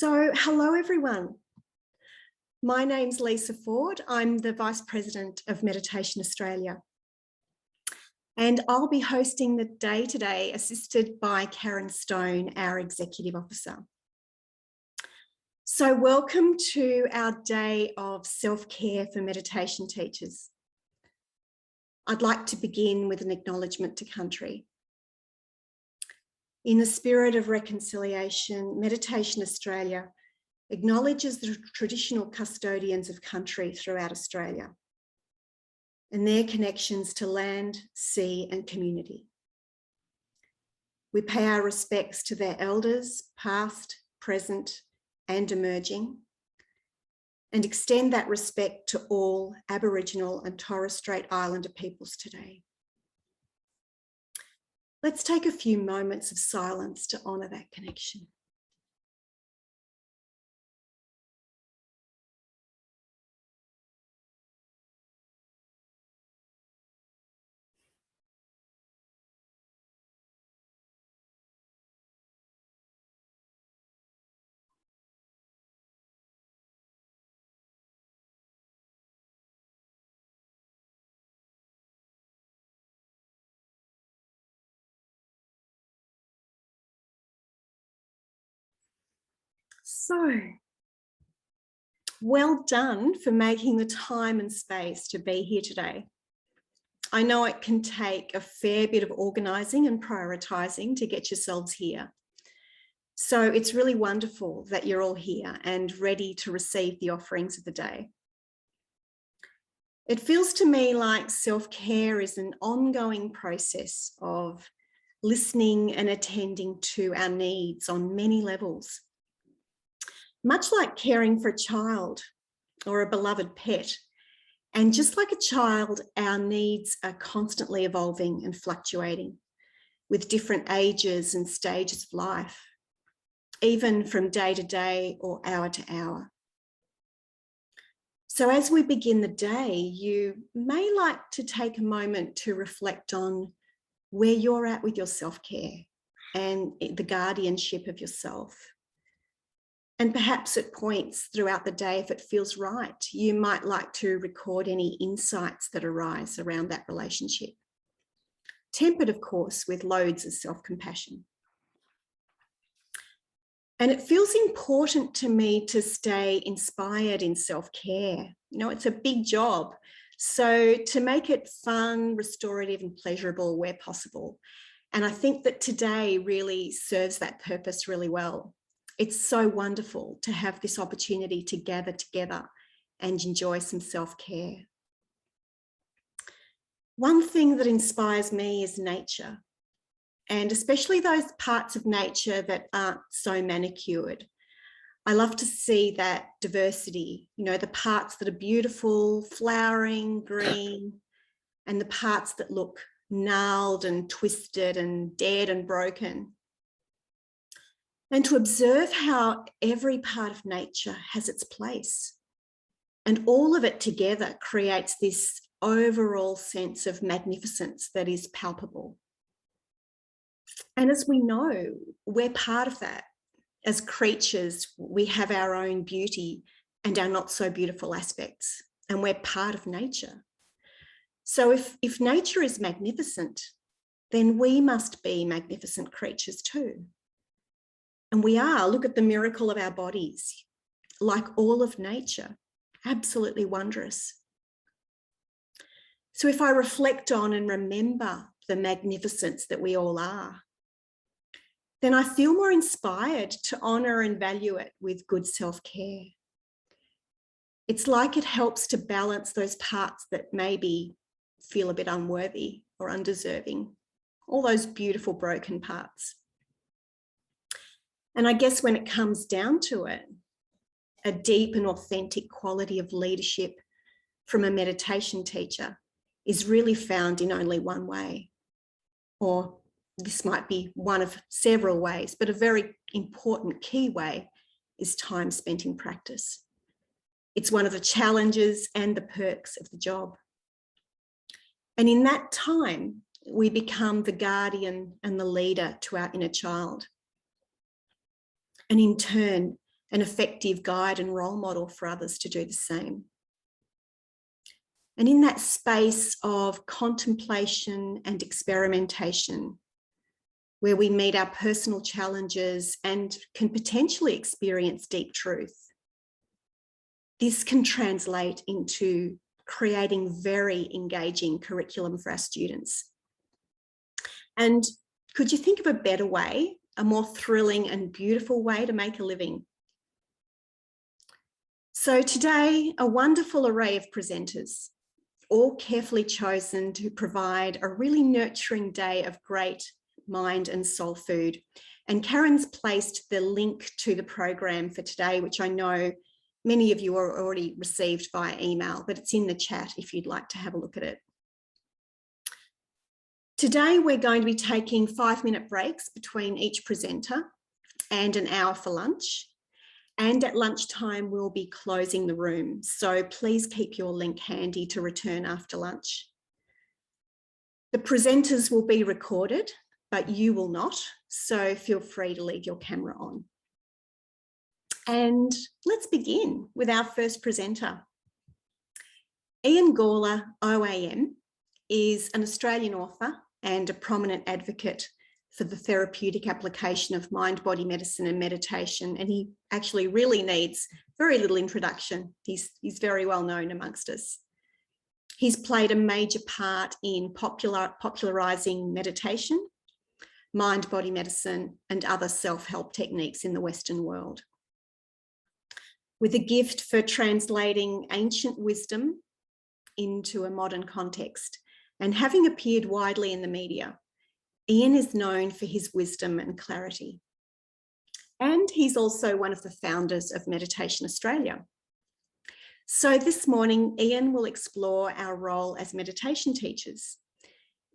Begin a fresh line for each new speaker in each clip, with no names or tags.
Hello everyone. My name's Lisa Ford. I'm the Vice President of Meditation Australia. And I'll be hosting the day today, assisted by Karen Stone, our Executive Officer. So welcome to our day of self-care for meditation teachers. I'd like to begin with an acknowledgement to country. In the spirit of reconciliation, Meditation Australia acknowledges the traditional custodians of country throughout Australia and their connections to land, sea and community. We pay our respects to their elders, past, present and emerging, and extend that respect to all Aboriginal and Torres Strait Islander peoples today. Let's take a few moments of silence to honour that connection. So, well done for making the time and space to be here today. I know it can take a fair bit of organising and prioritising to get yourselves here. So it's really wonderful that you're all here and ready to receive the offerings of the day. It feels to me like self-care is an ongoing process of listening and attending to our needs on many levels. Much like caring for a child or a beloved pet. And just like a child, our needs are constantly evolving and fluctuating with different ages and stages of life, even from day to day or hour to hour. So as we begin the day, you may like to take a moment to reflect on where you're at with your self-care and the guardianship of yourself. And perhaps at points throughout the day, if it feels right, you might like to record any insights that arise around that relationship. Tempered, of course, with loads of self-compassion. And it feels important to me to stay inspired in self-care. You know, it's a big job. So to make it fun, restorative and pleasurable where possible. And I think that today really serves that purpose really well. It's so wonderful to have this opportunity to gather together and enjoy some self-care. One thing that inspires me is nature, and especially those parts of nature that aren't so manicured. I love to see that diversity, you know, the parts that are beautiful, flowering, green, and the parts that look gnarled and twisted and dead and broken. And to observe how every part of nature has its place. And all of it together creates this overall sense of magnificence that is palpable. And as we know, we're part of that. As creatures, we have our own beauty and our not so beautiful aspects, and we're part of nature. So if nature is magnificent, then we must be magnificent creatures too. And we are. Look at the miracle of our bodies, like all of nature, absolutely wondrous. So if I reflect on and remember the magnificence that we all are, then I feel more inspired to honour and value it with good self-care. It's like it helps to balance those parts that maybe feel a bit unworthy or undeserving, all those beautiful broken parts. And I guess when it comes down to it, a deep and authentic quality of leadership from a meditation teacher is really found in only one way. Or this might be one of several ways, but a very important key way is time spent in practice. It's one of the challenges and the perks of the job. And in that time, we become the guardian and the leader to our inner child. And in turn, an effective guide and role model for others to do the same. And in that space of contemplation and experimentation, where we meet our personal challenges and can potentially experience deep truth, this can translate into creating very engaging curriculum for our students. And could you think of a better way, a more thrilling and beautiful way to make a living? So today, a wonderful array of presenters, all carefully chosen to provide a really nurturing day of great mind and soul food. And Karen's placed the link to the program for today, which I know many of you are already received via email, but it's in the chat if you'd like to have a look at it. Today, we're going to be taking 5-minute breaks between each presenter and an hour for lunch. And at lunchtime, we'll be closing the room. So please keep your link handy to return after lunch. The presenters will be recorded, but you will not. So feel free to leave your camera on. And let's begin with our first presenter. Ian Gawler, OAM, is an Australian author and a prominent advocate for the therapeutic application of mind-body medicine and meditation. And he actually really needs very little introduction. He's very well known amongst us. He's played a major part in popularizing meditation, mind-body medicine, and other self-help techniques in the Western world. With a gift for translating ancient wisdom into a modern context, and having appeared widely in the media, Ian is known for his wisdom and clarity. And he's also one of the founders of Meditation Australia. So this morning, Ian will explore our role as meditation teachers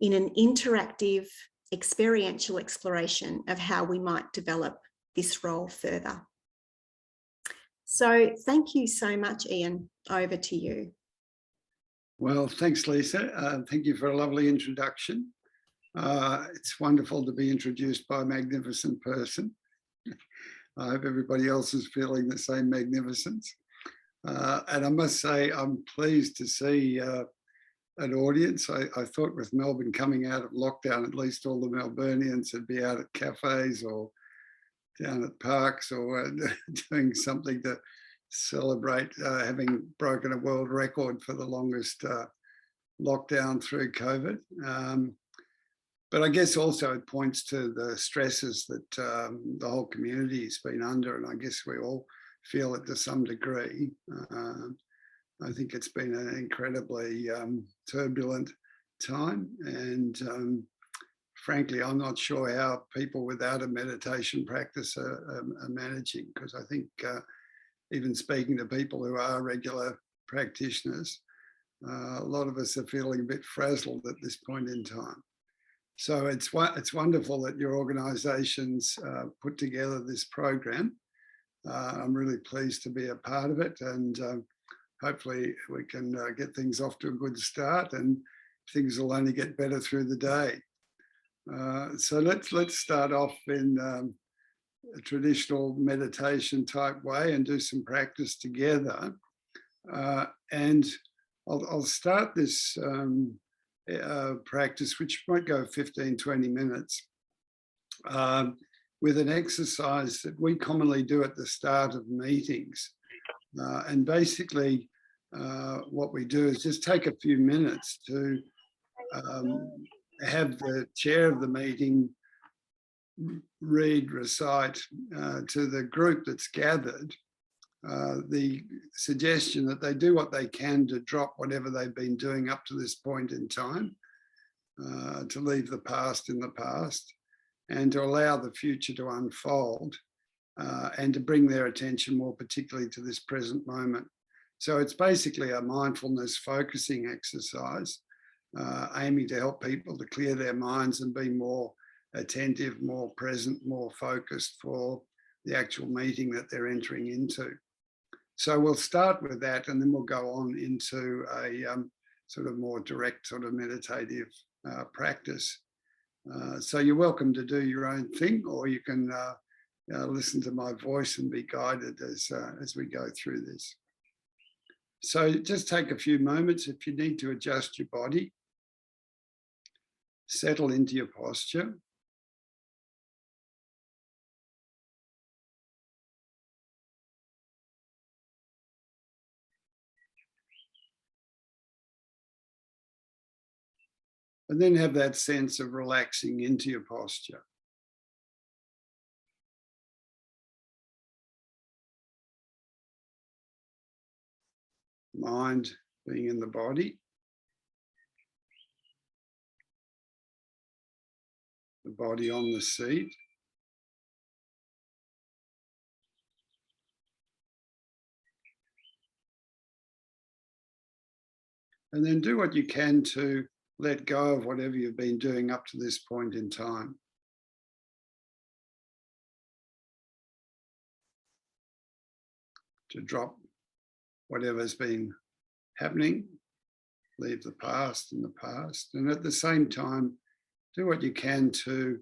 in an interactive, experiential exploration of how we might develop this role further. So thank you so much, Ian. Over to you.
Well, thanks, Lisa. Thank you for a lovely introduction. It's wonderful to be introduced by a magnificent person. I hope everybody else is feeling the same magnificence. And I must say, I'm pleased to see an audience. I thought with Melbourne coming out of lockdown, at least all the Melburnians would be out at cafes or down at parks or doing something to celebrate having broken a world record for the longest lockdown through COVID. But I guess also it points to the stresses that the whole community has been under, and I guess we all feel it to some degree. I think it's been an incredibly turbulent time, and frankly, I'm not sure how people without a meditation practice are managing, because I think even speaking to people who are regular practitioners, a lot of us are feeling a bit frazzled at this point in time. So it's wonderful that your organisation's put together this program. I'm really pleased to be a part of it, and hopefully we can get things off to a good start, and things will only get better through the day. So let's start off in a traditional meditation type way and do some practice together. And I'll start this practice, which might go 15-20 minutes, with an exercise that we commonly do at the start of meetings. And basically what we do is just take a few minutes to have the chair of the meeting recite to the group that's gathered the suggestion that they do what they can to drop whatever they've been doing up to this point in time, to leave the past in the past, and to allow the future to unfold, and to bring their attention more particularly to this present moment. So it's basically a mindfulness focusing exercise, aiming to help people to clear their minds and be more attentive, more present, more focused for the actual meeting that they're entering into. So we'll start with that, and then we'll go on into a sort of more direct sort of meditative practice. So you're welcome to do your own thing, or you can listen to my voice and be guided as we go through this. So just take a few moments. If you need to adjust your body, settle into your posture. And then have that sense of relaxing into your posture. Mind being in the body. The body on the seat. And then do what you can to let go of whatever you've been doing up to this point in time. To drop whatever's been happening, leave the past in the past, and at the same time, do what you can to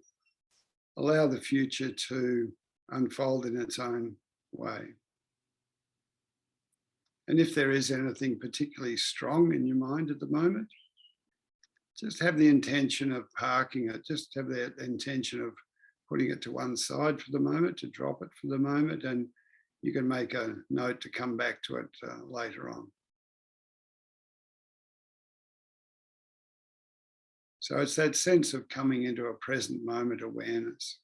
allow the future to unfold in its own way. And if there is anything particularly strong in your mind at the moment, just have the intention of parking it, just have the intention of putting it to one side for the moment, to drop it for the moment, and you can make a note to come back to it later on. So it's that sense of coming into a present moment awareness.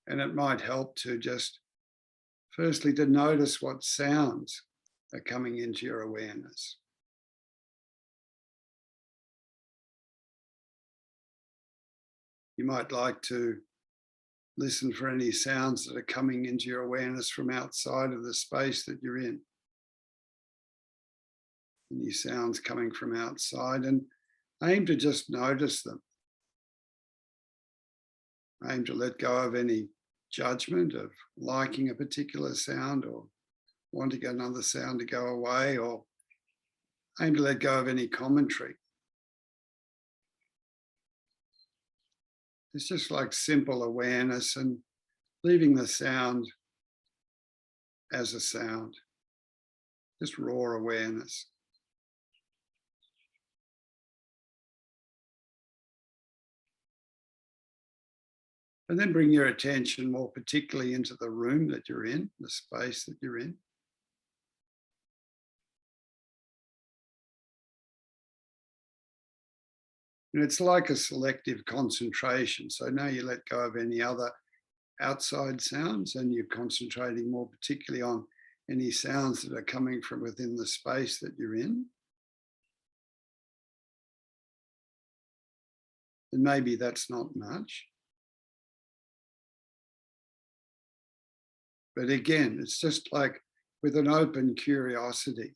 And it might help to just, firstly, to notice what sounds are coming into your awareness. You might like to listen for any sounds that are coming into your awareness from outside of the space that you're in. Any sounds coming from outside, and aim to just notice them. Aim to let go of any judgment of liking a particular sound or wanting another sound to go away, or aim to let go of any commentary. It's just like simple awareness and leaving the sound as a sound, just raw awareness. And then bring your attention more particularly into the room that you're in, the space that you're in. And it's like a selective concentration. So now you let go of any other outside sounds and you're concentrating more particularly on any sounds that are coming from within the space that you're in. And maybe that's not much. But again, it's just like with an open curiosity.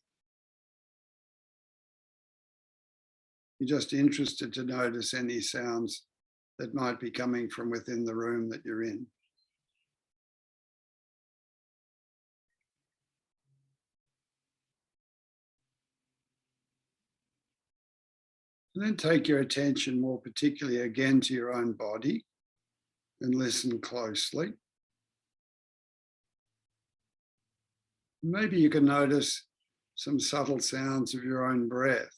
You're just interested to notice any sounds that might be coming from within the room that you're in. And then take your attention more particularly again to your own body and listen closely. Maybe you can notice some subtle sounds of your own breath.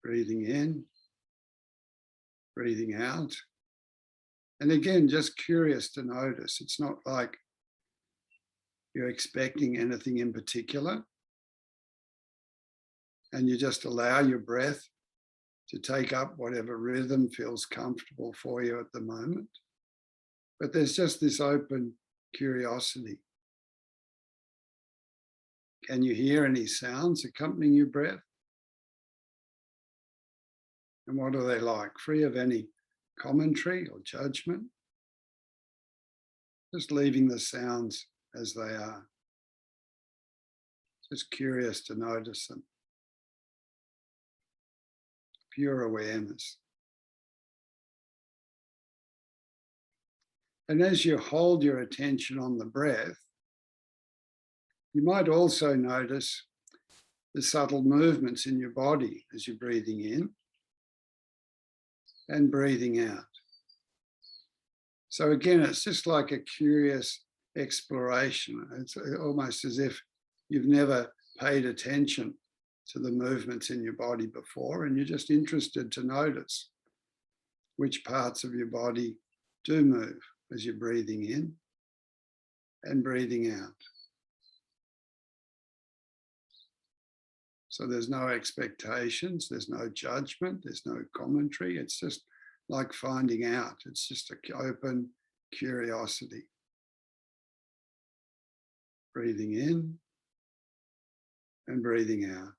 Breathing in, breathing out. And again, just curious to notice. It's not like you're expecting anything in particular. And you just allow your breath to take up whatever rhythm feels comfortable for you at the moment. But there's just this open curiosity. Can you hear any sounds accompanying your breath? And what are they like? Free of any commentary or judgment? Just leaving the sounds as they are. Just curious to notice them. Pure awareness. And as you hold your attention on the breath, you might also notice the subtle movements in your body as you're breathing in and breathing out. So again, it's just like a curious exploration. It's almost as if you've never paid attention to the movements in your body before, and you're just interested to notice which parts of your body do move as you're breathing in and breathing out. So there's no expectations, there's no judgment, there's no commentary. It's just like finding out. It's just an open curiosity. Breathing in and breathing out.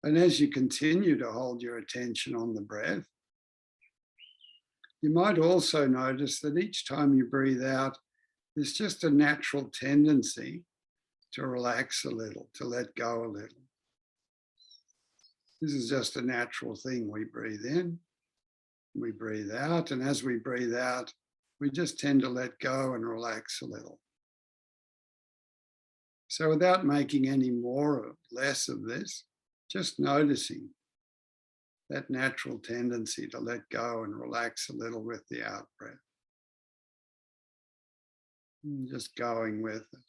And as you continue to hold your attention on the breath, you might also notice that each time you breathe out, there's just a natural tendency to relax a little, to let go a little. This is just a natural thing. We breathe in, we breathe out, and as we breathe out, we just tend to let go and relax a little. So without making any more or less of this, just noticing that natural tendency to let go and relax a little with the out breath. And just going with it.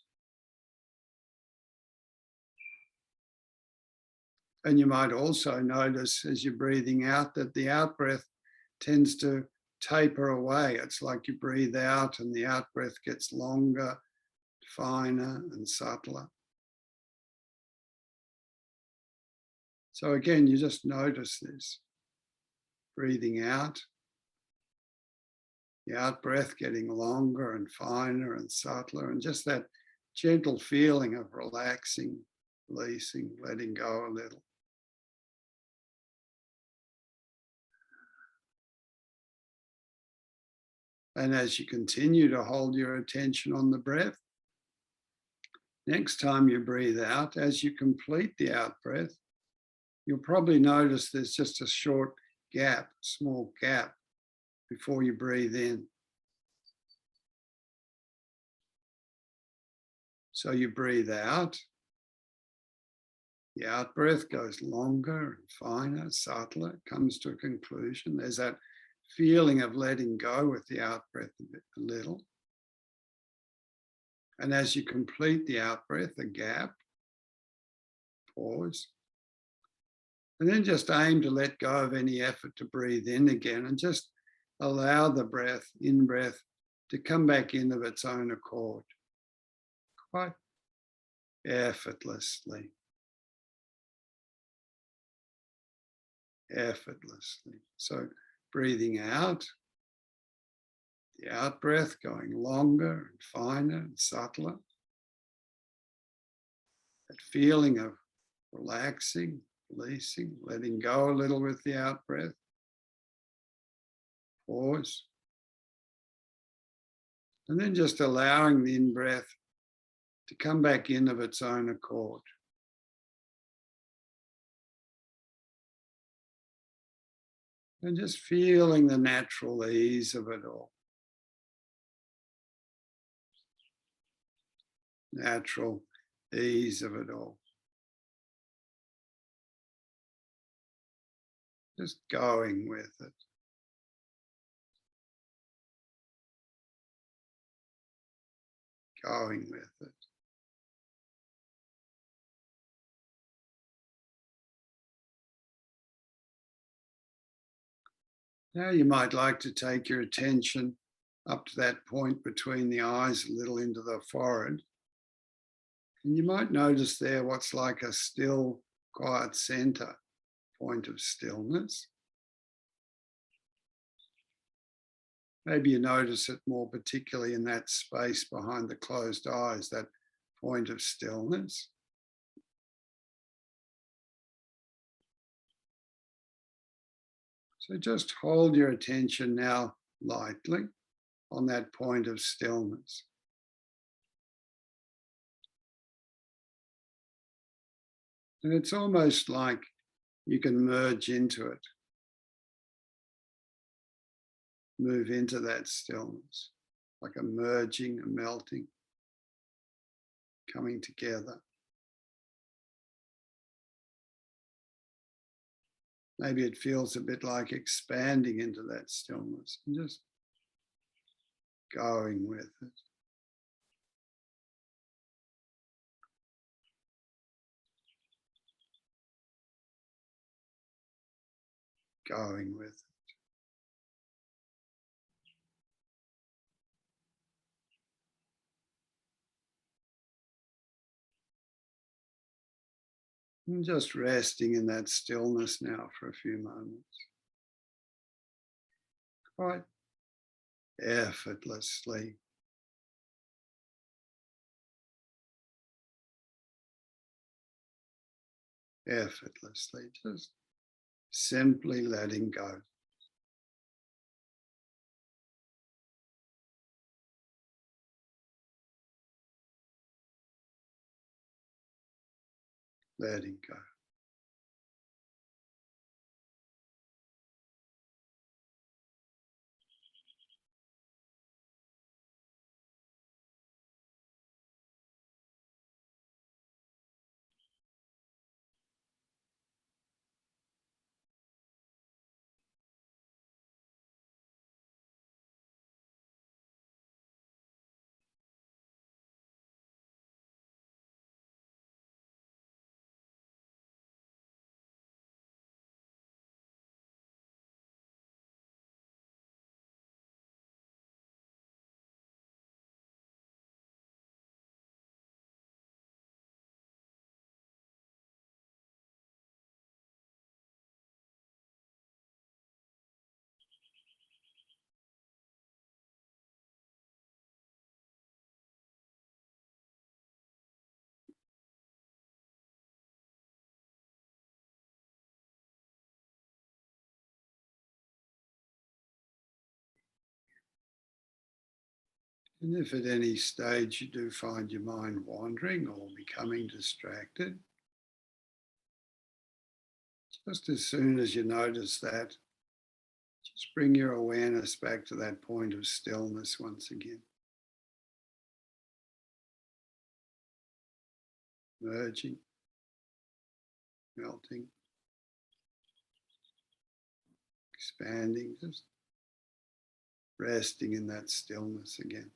And you might also notice as you're breathing out that the out breath tends to taper away. It's like you breathe out and the out breath gets longer, finer and subtler. So again, you just notice this. Breathing out, the out breath getting longer and finer and subtler, and just that gentle feeling of relaxing, releasing, letting go a little. And as you continue to hold your attention on the breath, next time you breathe out, as you complete the out breath, you'll probably notice there's just a short gap, small gap, before you breathe in. So you breathe out, the out breath goes longer and finer, subtler, it comes to a conclusion. There's that feeling of letting go with the out breath a little. And as you complete the out breath, a gap, pause. And then just aim to let go of any effort to breathe in again and just allow the breath, in-breath, to come back in of its own accord, quite effortlessly. Effortlessly. So breathing out, the out breath going longer and finer and subtler. That feeling of relaxing, releasing, letting go a little with the out breath. Pause. And then just allowing the in-breath to come back in of its own accord. And just feeling the natural ease of it all. Natural ease of it all. Just going with it. Going with it. Now you might like to take your attention up to that point between the eyes, a little into the forehead. And you might notice there what's like a still, quiet center, point of stillness. Maybe you notice it more particularly in that space behind the closed eyes, that point of stillness. So just hold your attention now lightly on that point of stillness. And it's almost like you can merge into it. Move into that stillness, like a merging, a melting. coming together. Maybe it feels a bit like expanding into that stillness and just going with it. Going with it. And just resting in that stillness now for a few moments. Quite effortlessly. Effortlessly, just simply letting go. Letting go. And if at any stage you do find your mind wandering or becoming distracted, just as soon as you notice that, just bring your awareness back to that point of stillness once again. Merging, melting, expanding, just resting in that stillness again.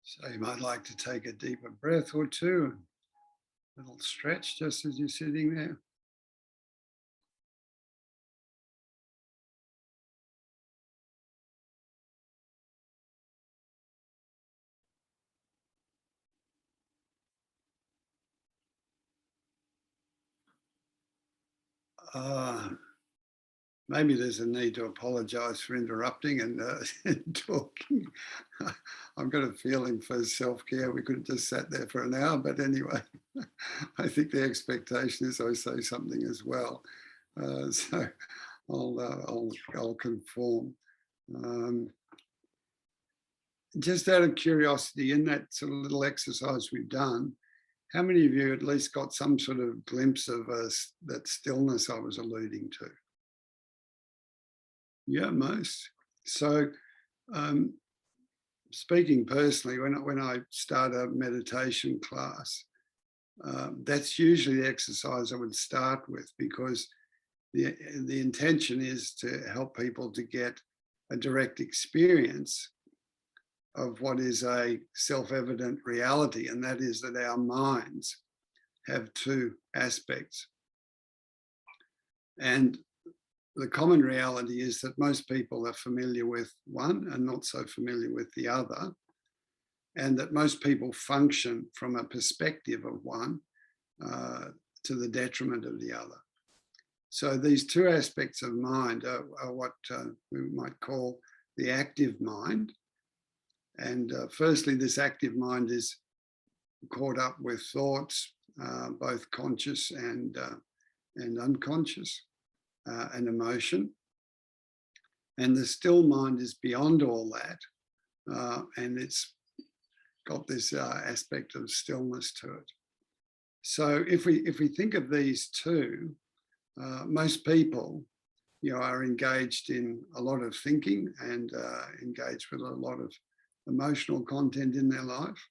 So you might like to take a deeper breath or two, Little stretch just as you're sitting there. Maybe there's a need to apologise for interrupting and talking. I've got a feeling for self-care we could have just sat there for an hour, but anyway, I think the expectation is I say something as well. So I'll conform. Just out of curiosity, in that sort of little exercise we've done, how many of you at least got some sort of glimpse of that stillness I was alluding to? Yeah, most. So speaking personally, when I start a meditation class, that's usually the exercise I would start with, because the intention is to help people to get a direct experience of what is a self-evident reality, and that is that our minds have two aspects. And the common reality is that most people are familiar with one and not so familiar with the other, and that most people function from a perspective of one to the detriment of the other. So these two aspects of mind are what we might call the active mind. And firstly, this active mind is caught up with thoughts, both conscious and unconscious, and emotion. And the still mind is beyond all that, and it's got this aspect of stillness to it. So if we think of these two, most people, are engaged in a lot of thinking and engaged with a lot of emotional content in their life,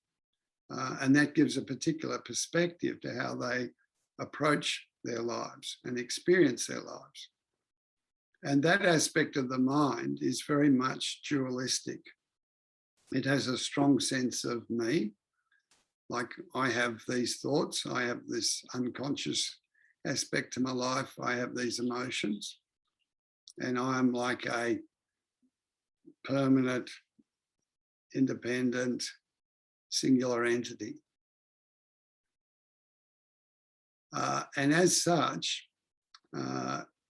and that gives a particular perspective to how they approach their lives and experience their lives. And that aspect of the mind is very much dualistic. It has a strong sense of me, like I have these thoughts, I have this unconscious aspect to my life, I have these emotions, and I'm like a permanent, independent, singular entity. And as such,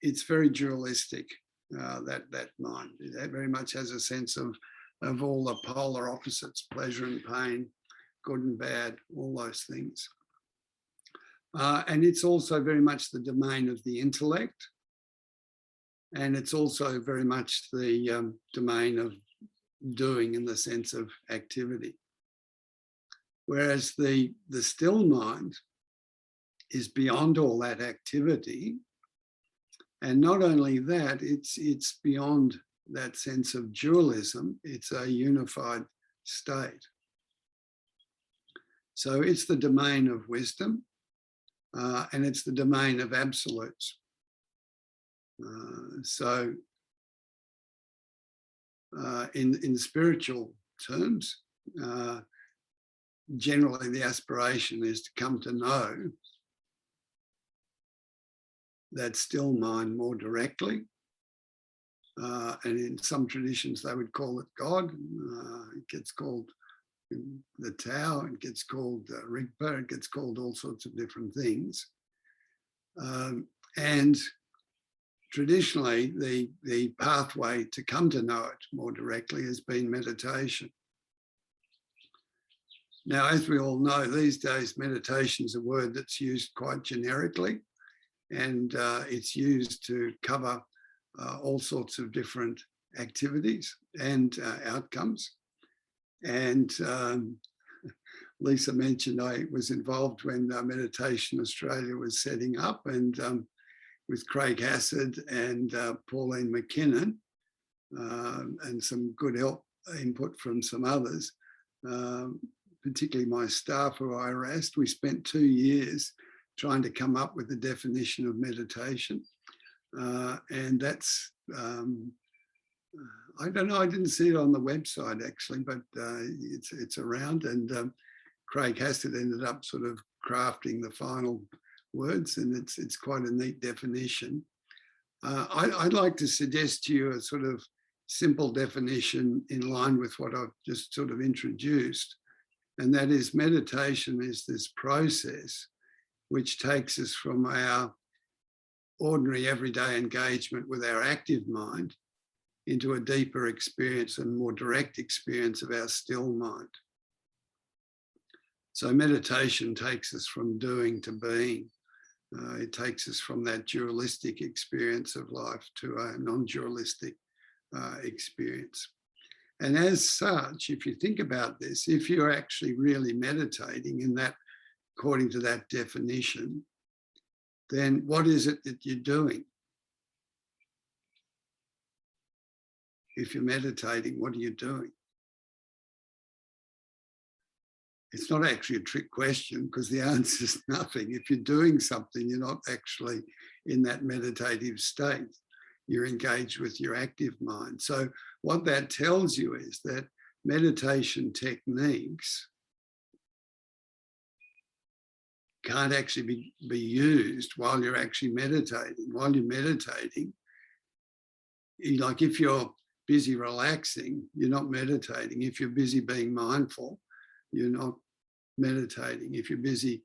it's very dualistic, that mind. It very much has a sense of all the polar opposites, pleasure and pain, good and bad, all those things. And it's also very much the domain of the intellect. And it's also very much the domain of doing, in the sense of activity. Whereas the still mind is beyond all that activity. And not only that, it's beyond that sense of dualism, it's a unified state. So it's the domain of wisdom, and it's the domain of absolutes. So in spiritual terms, generally the aspiration is to come to know that still mind more directly. And in some traditions, they would call it God. It gets called the Tao, it gets called Rigpa, it gets called all sorts of different things. And traditionally, the pathway to come to know it more directly has been meditation. Now, as we all know, these days, meditation is a word that's used quite generically, and it's used to cover all sorts of different activities and outcomes. And Lisa mentioned I was involved when Meditation Australia was setting up, and with Craig Hassard and Pauline McKinnon, and some good input from some others, particularly my staff who I harassed. We spent 2 years trying to come up with the definition of meditation. And that's, I don't know, I didn't see it on the website actually, but it's around, and Craig Hassett ended up sort of crafting the final words, and it's quite a neat definition. I'd like to suggest to you a sort of simple definition in line with what I've just sort of introduced, and that is meditation is this process which takes us from our ordinary everyday engagement with our active mind into a deeper experience and more direct experience of our still mind. So meditation takes us from doing to being. It takes us from that dualistic experience of life to a non-dualistic experience. And as such, if you think about this, if you're actually really meditating in that, according to that definition, then what is it that you're doing? If you're meditating, what are you doing? It's not actually a trick question because the answer is nothing. If you're doing something, you're not actually in that meditative state. You're engaged with your active mind. So what that tells you is that meditation techniques can't actually be used while you're actually meditating. While you're meditating, like if you're busy relaxing, you're not meditating. If you're busy being mindful, you're not meditating. If you're busy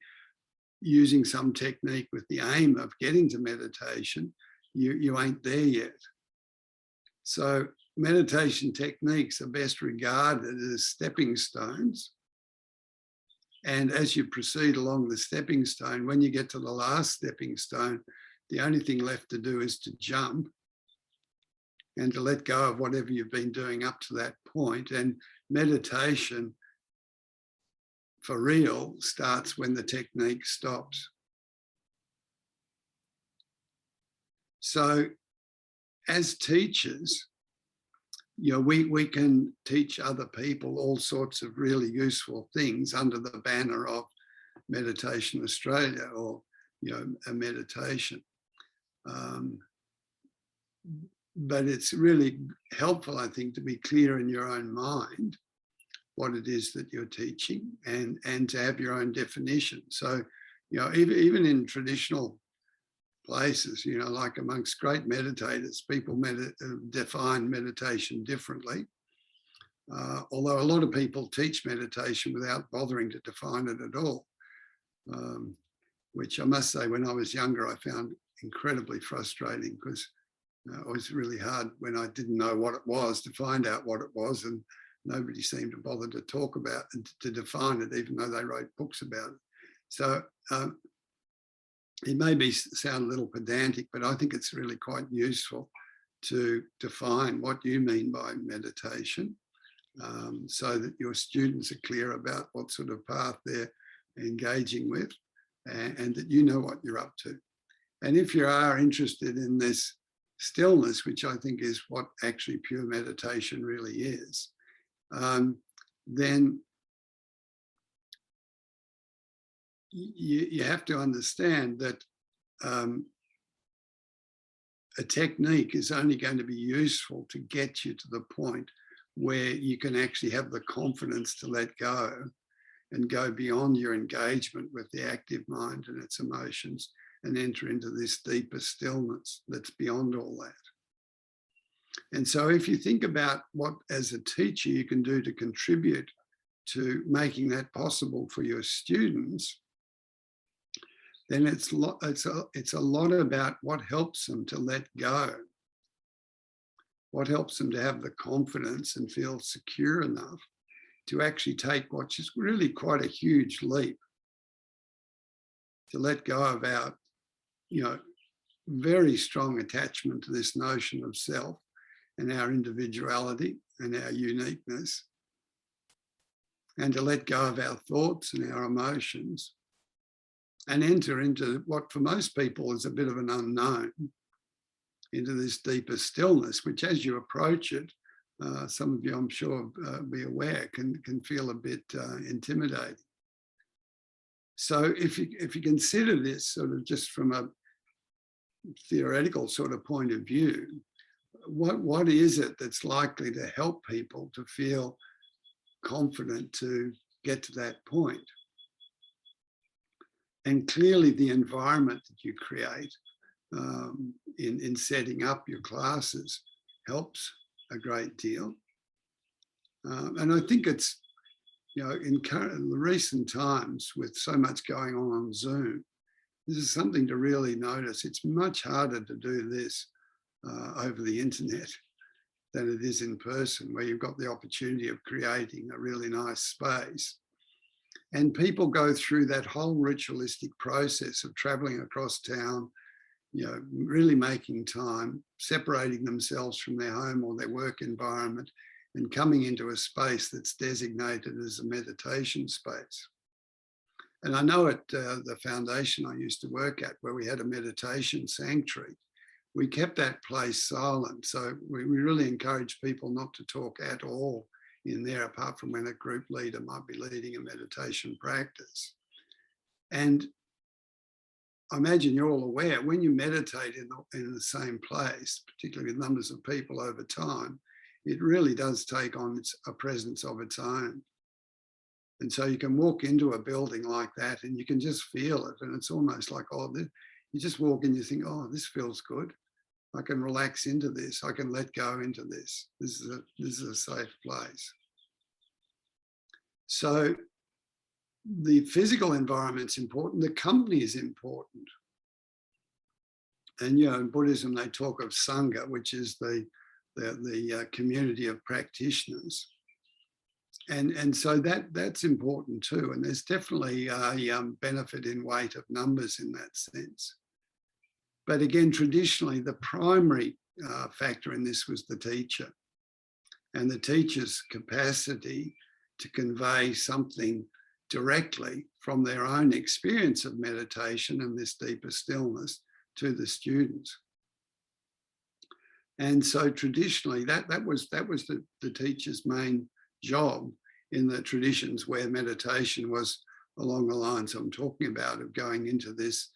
using some technique with the aim of getting to meditation, you ain't there yet. So meditation techniques are best regarded as stepping stones. And as you proceed along the stepping stone, when you get to the last stepping stone, the only thing left to do is to jump and to let go of whatever you've been doing up to that point. And meditation for real starts when the technique stops. So as teachers, we can teach other people all sorts of really useful things under the banner of Meditation Australia or, a meditation. But it's really helpful, I think, to be clear in your own mind what it is that you're teaching and to have your own definition. So, even in traditional places, like amongst great meditators, people define meditation differently. Although a lot of people teach meditation without bothering to define it at all, which I must say, when I was younger, I found incredibly frustrating because it was really hard when I didn't know what it was to find out what it was, and nobody seemed to bother to talk about and to define it, even though they wrote books about it. So it may sound a little pedantic, but I think it's really quite useful to define what you mean by meditation, so that your students are clear about what sort of path they're engaging with and that you know what you're up to. And if you are interested in this stillness, which I think is what actually pure meditation really is, then you have to understand that a technique is only going to be useful to get you to the point where you can actually have the confidence to let go and go beyond your engagement with the active mind and its emotions and enter into this deeper stillness that's beyond all that. And so if you think about what, as a teacher, you can do to contribute to making that possible for your students, then it's a lot about what helps them to let go, what helps them to have the confidence and feel secure enough to actually take what's just really quite a huge leap, to let go of our, very strong attachment to this notion of self and our individuality and our uniqueness, and to let go of our thoughts and our emotions and enter into what for most people is a bit of an unknown, into this deeper stillness, which as you approach it, some of you I'm sure be aware can feel a bit intimidating. So if you consider this sort of just from a theoretical sort of point of view, what is it that's likely to help people to feel confident to get to that point? And clearly the environment that you create in setting up your classes helps a great deal. And I think it's, in recent times with so much going on Zoom, this is something to really notice. It's much harder to do this over the internet than it is in person, where you've got the opportunity of creating a really nice space. And people go through that whole ritualistic process of traveling across town, really making time, separating themselves from their home or their work environment, and coming into a space that's designated as a meditation space. And I know at the foundation I used to work at, where we had a meditation sanctuary, we kept that place silent. So we really encourage people not to talk at all in there, apart from when a group leader might be leading a meditation practice. And I imagine you're all aware, when you meditate in the same place, particularly with numbers of people over time, it really does take on a presence of its own. And so you can walk into a building like that and you can just feel it. And it's almost like, you just walk in, you think, oh, this feels good. I can relax into this. I can let go into this. This is a safe place. So the physical environment's important. The company is important. And, in Buddhism, they talk of Sangha, which is the community of practitioners. And so that's important too. And there's definitely a benefit in weight of numbers in that sense. But again, traditionally, the primary factor in this was the teacher, and the teacher's capacity to convey something directly from their own experience of meditation and this deeper stillness to the students. And so traditionally, that was the teacher's main job in the traditions where meditation was along the lines I'm talking about, of going into this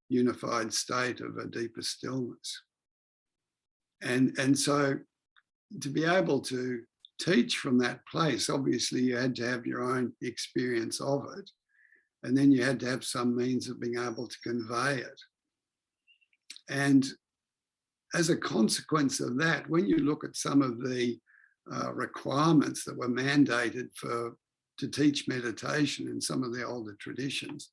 unified state of a deeper stillness. And so to be able to teach from that place, obviously you had to have your own experience of it, and then you had to have some means of being able to convey it. And as a consequence of that, when you look at some of the requirements that were mandated to teach meditation in some of the older traditions,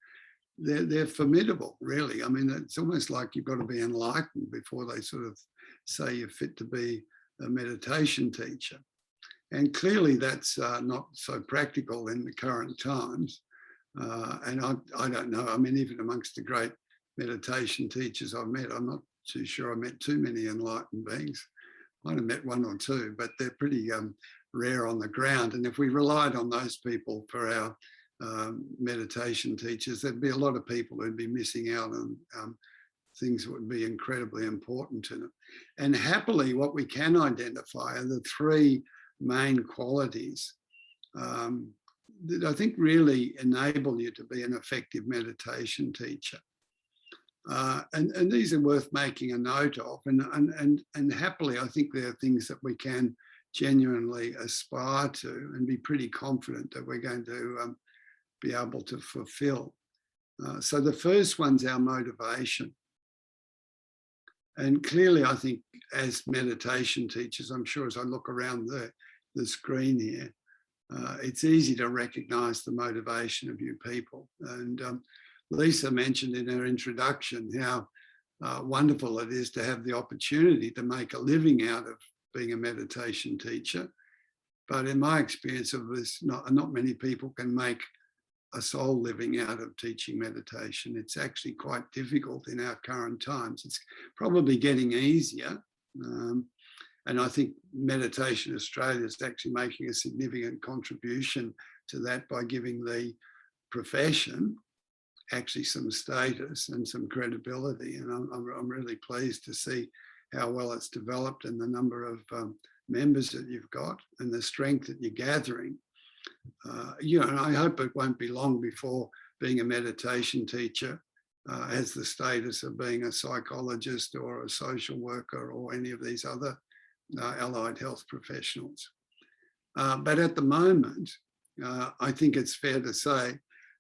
they're formidable, really. I mean, it's almost like you've got to be enlightened before they sort of say you're fit to be a meditation teacher. And clearly that's not so practical in the current times. And I don't know, I mean, even amongst the great meditation teachers I've met, I'm not too sure I met too many enlightened beings. Might have met one or two, but they're pretty rare on the ground. And if we relied on those people for our meditation teachers, there'd be a lot of people who'd be missing out on things that would be incredibly important to them. And happily, what we can identify are the three main qualities that I think really enable you to be an effective meditation teacher. And these are worth making a note of. And happily, I think there are things that we can genuinely aspire to and be pretty confident that we're going to be able to fulfill. So the first one's our motivation. And clearly, I think as meditation teachers, I'm sure as I look around the screen here, it's easy to recognize the motivation of you people. And Lisa mentioned in her introduction how wonderful it is to have the opportunity to make a living out of being a meditation teacher. But in my experience of this, not many people can make a soul living out of teaching meditation. It's actually quite difficult in our current times. It's probably getting easier. And I think Meditation Australia is actually making a significant contribution to that by giving the profession actually some status and some credibility. And I'm really pleased to see how well it's developed and the number of members that you've got and the strength that you're gathering. And I hope it won't be long before being a meditation teacher has the status of being a psychologist or a social worker or any of these other allied health professionals. But at the moment, I think it's fair to say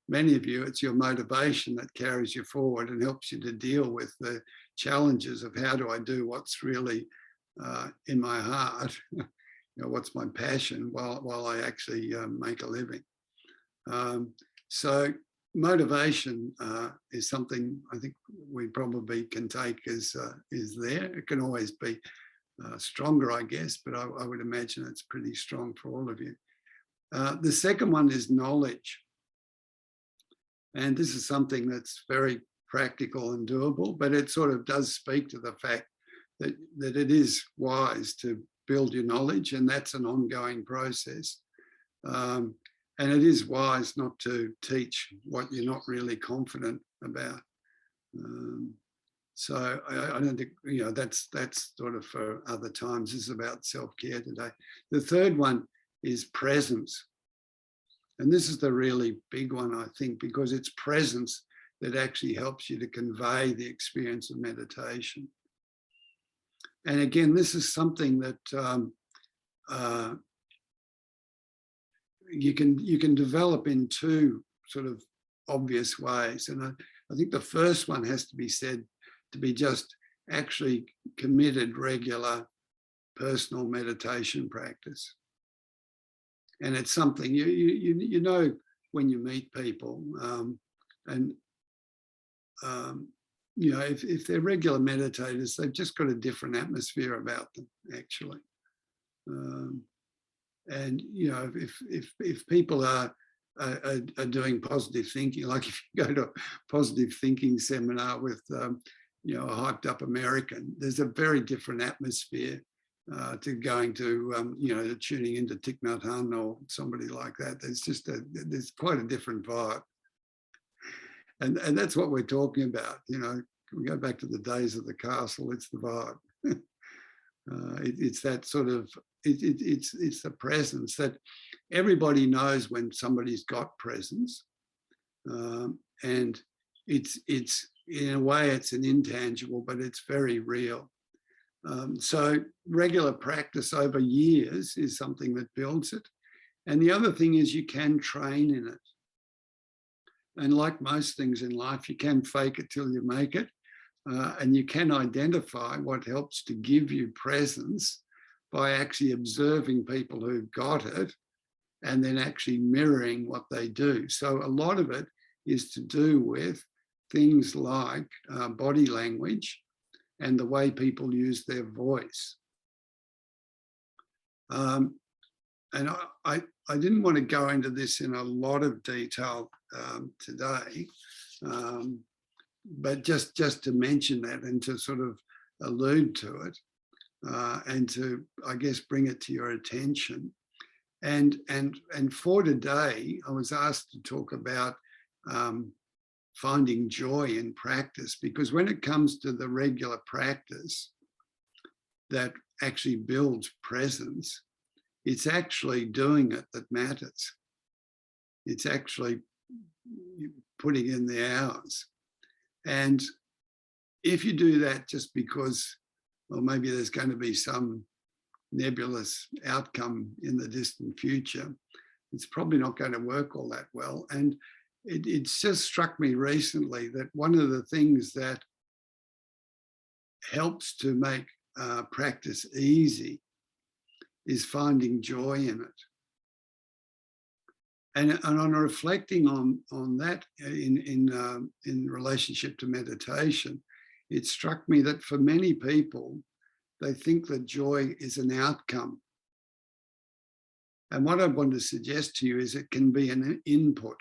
many of you, it's your motivation that carries you forward and helps you to deal with the challenges of how do I do what's really in my heart, what's my passion while I actually make a living. So motivation is something I think we probably can take as is there. It can always be stronger, I guess, but I would imagine it's pretty strong for all of you. The second one is knowledge. And this is something that's very practical and doable, but it sort of does speak to the fact that it is wise to build your knowledge, and that's an ongoing process. And it is wise not to teach what you're not really confident about. So I don't think, that's sort of for other times. This is about self-care today. The third one is presence. And this is the really big one, I think, because it's presence that actually helps you to convey the experience of meditation. And again, this is something that you can develop in two sort of obvious ways. And I think the first one has to be said to be just actually committed, regular, personal meditation practice. And it's something you know when you meet people, if they're regular meditators, they've just got a different atmosphere about them, actually. And if people are doing positive thinking, like if you go to a positive thinking seminar with a hyped up American, there's a very different atmosphere to going to tuning into Thich Nhat Hanh or somebody like that. There's quite a different vibe, and that's what we're talking about. We go back to the days of the castle. It's the vibe. It's that sort of it's the presence that everybody knows when somebody's got presence, and it's in a way it's an intangible, but it's very real. So regular practice over years is something that builds it. And the other thing is you can train in it. And like most things in life, you can fake it till you make it. And you can identify what helps to give you presence by actually observing people who've got it and then actually mirroring what they do. So a lot of it is to do with things like body language and the way people use their voice. And I didn't want to go into this in a lot of detail today, but just to mention that and to sort of allude to it and to, I guess, bring it to your attention. And for today, I was asked to talk about finding joy in practice, because when it comes to the regular practice that actually builds presence, it's actually doing it that matters. It's actually putting in the hours. And if you do that just because, well, maybe there's going to be some nebulous outcome in the distant future, it's probably not going to work all that well. And it's just struck me recently that one of the things that helps to make practice easy is finding joy in it. And on reflecting on that in relationship to meditation, it struck me that for many people, they think that joy is an outcome. And what I want to suggest to you is it can be an input.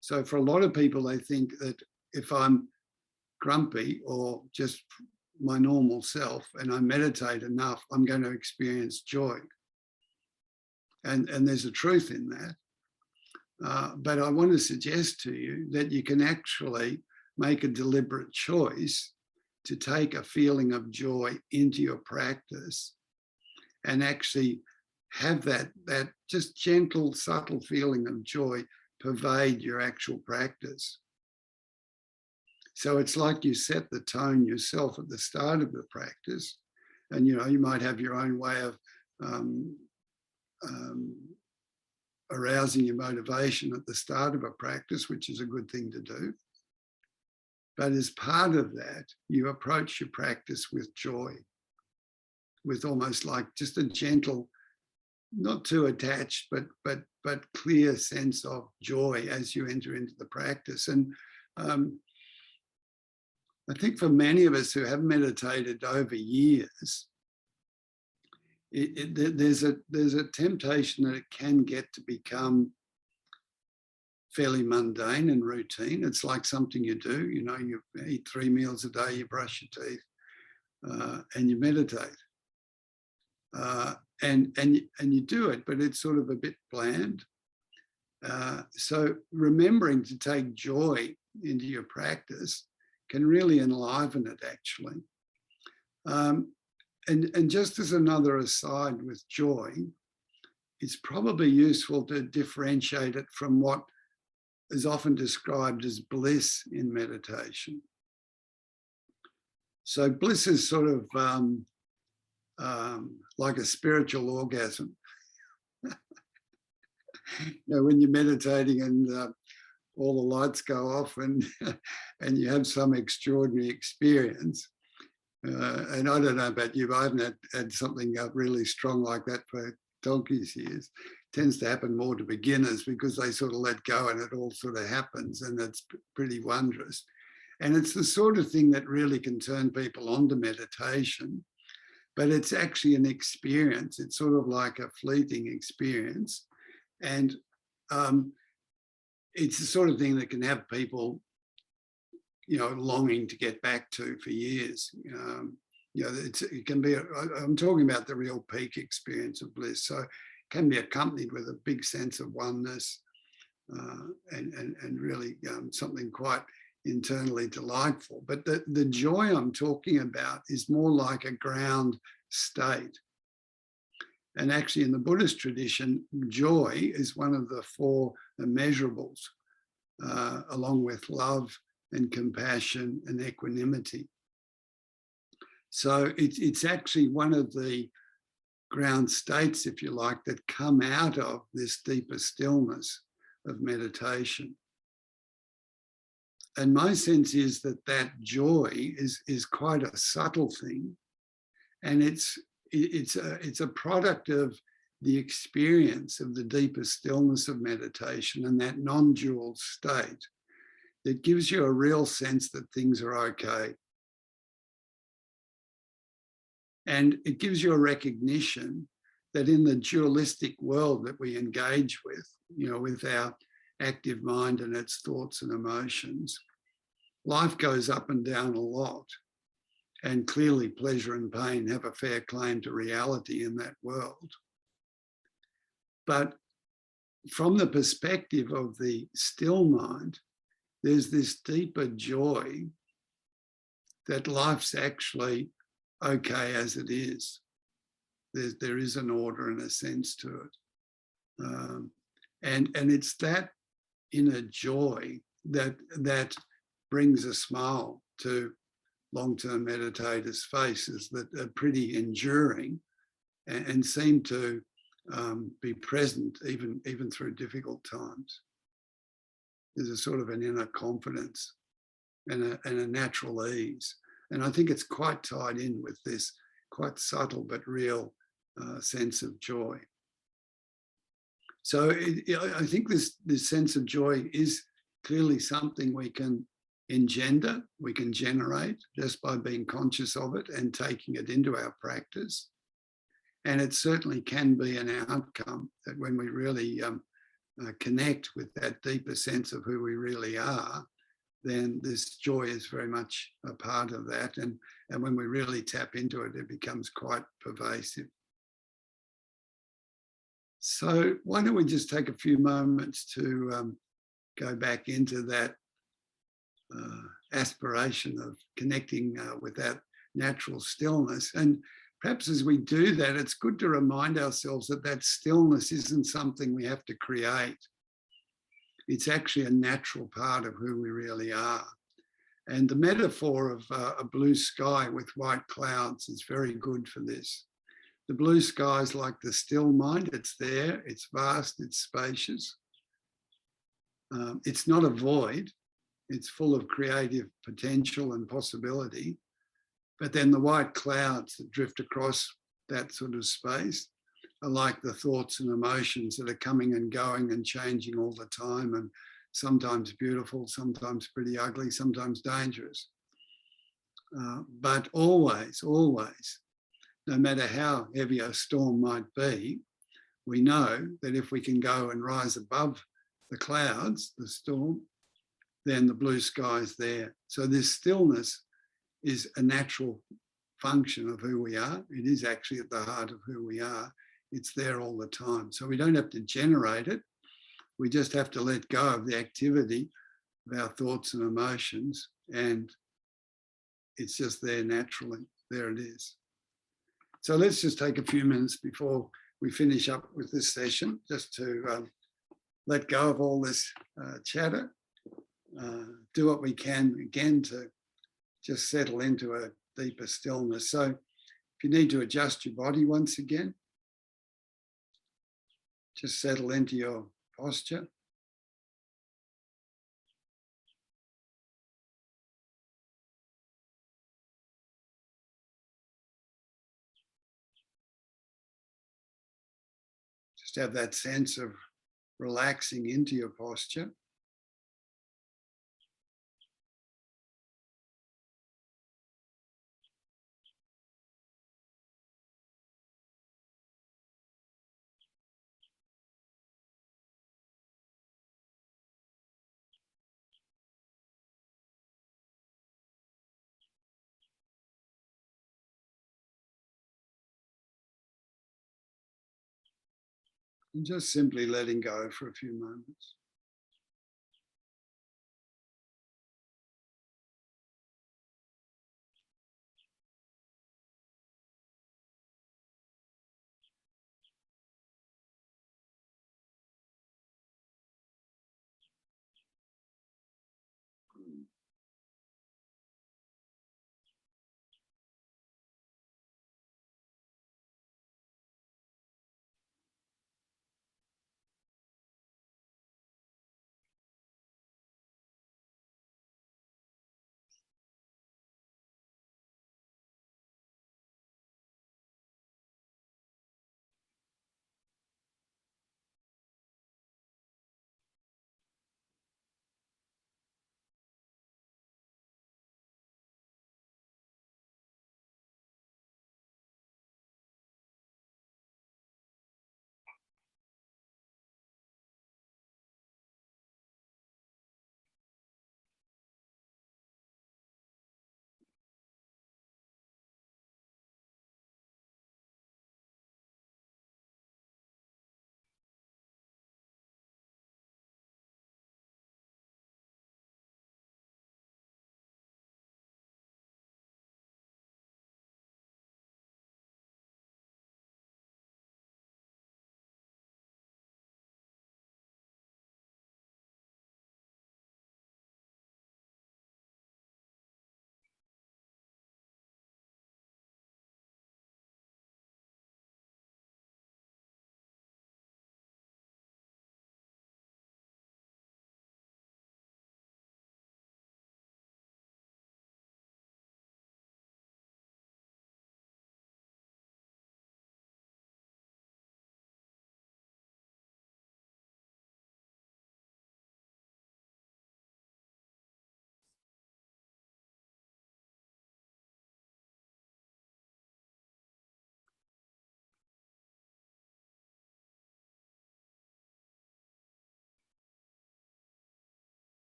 So for a lot of people, they think that if I'm grumpy or just my normal self and I meditate enough, I'm going to experience joy. And there's a truth in that. But I want to suggest to you that you can actually make a deliberate choice to take a feeling of joy into your practice and actually have that just gentle, subtle feeling of joy pervade your actual practice. So it's like you set the tone yourself at the start of the practice, and you might have your own way of arousing your motivation at the start of a practice, which is a good thing to do. But as part of that, you approach your practice with joy, with almost like just a gentle, not too attached, but clear sense of joy as you enter into the practice. And I think for many of us who have meditated over years, there's a temptation that it can get to become fairly mundane and routine. It's like something you do, you know, you eat 3 meals a day, you brush your teeth, and you meditate. And you do it, but it's sort of a bit bland. So remembering to take joy into your practice can really enliven it, actually. And just as another aside with joy, it's probably useful to differentiate it from what is often described as bliss in meditation. So bliss is sort of like a spiritual orgasm. You know, when you're meditating and all the lights go off and you have some extraordinary experience. And I don't know about you, but I haven't had something really strong like that for donkey's years. It tends to happen more to beginners because they sort of let go and it all sort of happens, and it's pretty wondrous. And it's the sort of thing that really can turn people onto meditation, but it's actually an experience. It's sort of like a fleeting experience. And it's the sort of thing that can have people, you know, longing to get back to for years. You know, it can be, I'm talking about the real peak experience of bliss. So it can be accompanied with a big sense of oneness and really something quite internally delightful. But the joy I'm talking about is more like a ground state. And actually in the Buddhist tradition, joy is one of the 4 immeasurables, along with love and compassion and equanimity. So it's actually one of the ground states, if you like, that come out of this deeper stillness of meditation. And my sense is that that joy is quite a subtle thing, and it's a product of the experience of the deeper stillness of meditation and that non-dual state that gives you a real sense that things are okay. And it gives you a recognition that in the dualistic world that we engage with, you know, with our active mind and its thoughts and emotions, life goes up and down a lot. And clearly pleasure and pain have a fair claim to reality in that world. But from the perspective of the still mind, there's this deeper joy that life's actually okay as it is. There is an order and a sense to it. And it's that inner joy that brings a smile to long-term meditators' faces that are pretty enduring and seem to be present even through difficult times. There's a sort of an inner confidence and a natural ease. And I think it's quite tied in with this quite subtle but real sense of joy. So I think this sense of joy is clearly something we can engender, we can generate just by being conscious of it and taking it into our practice. And it certainly can be an outcome that when we really connect with that deeper sense of who we really are, then this joy is very much a part of that. And when we really tap into it, it becomes quite pervasive. So why don't we just take a few moments to go back into that aspiration of connecting with that natural stillness. And perhaps as we do that, it's good to remind ourselves that that stillness isn't something we have to create. It's actually a natural part of who we really are. And the metaphor of a blue sky with white clouds is very good for this. The blue sky is like the still mind. It's there, it's vast, it's spacious. It's not a void. It's full of creative potential and possibility. But then the white clouds that drift across that sort of space are like the thoughts and emotions that are coming and going and changing all the time, and sometimes beautiful, sometimes pretty ugly, sometimes dangerous. But always, always, no matter how heavy a storm might be, we know that if we can go and rise above the clouds, the storm, then the blue sky is there. So this stillness is a natural function of who we are. It is actually at the heart of who we are. It's there all the time. So we don't have to generate it. We just have to let go of the activity of our thoughts and emotions, and it's just there naturally. There it is. So let's just take a few minutes before we finish up with this session, just to let go of all this chatter, do what we can again to just settle into a deeper stillness. So if you need to adjust your body once again, just settle into your posture. Just have that sense of relaxing into your posture. And just simply letting go for a few moments.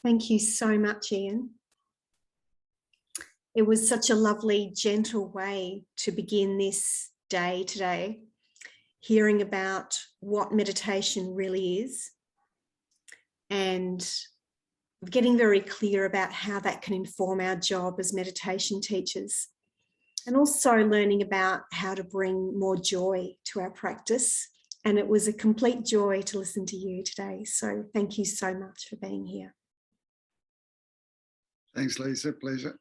Thank you so much, Ian. It was such a lovely, gentle way to begin this day today, hearing about what meditation really is and getting very clear about how that can inform our job as meditation teachers, and also learning about how to bring more joy to our practice. And it was a complete joy to listen to you today. So thank you so much for being here.
Thanks, Lisa. Pleasure.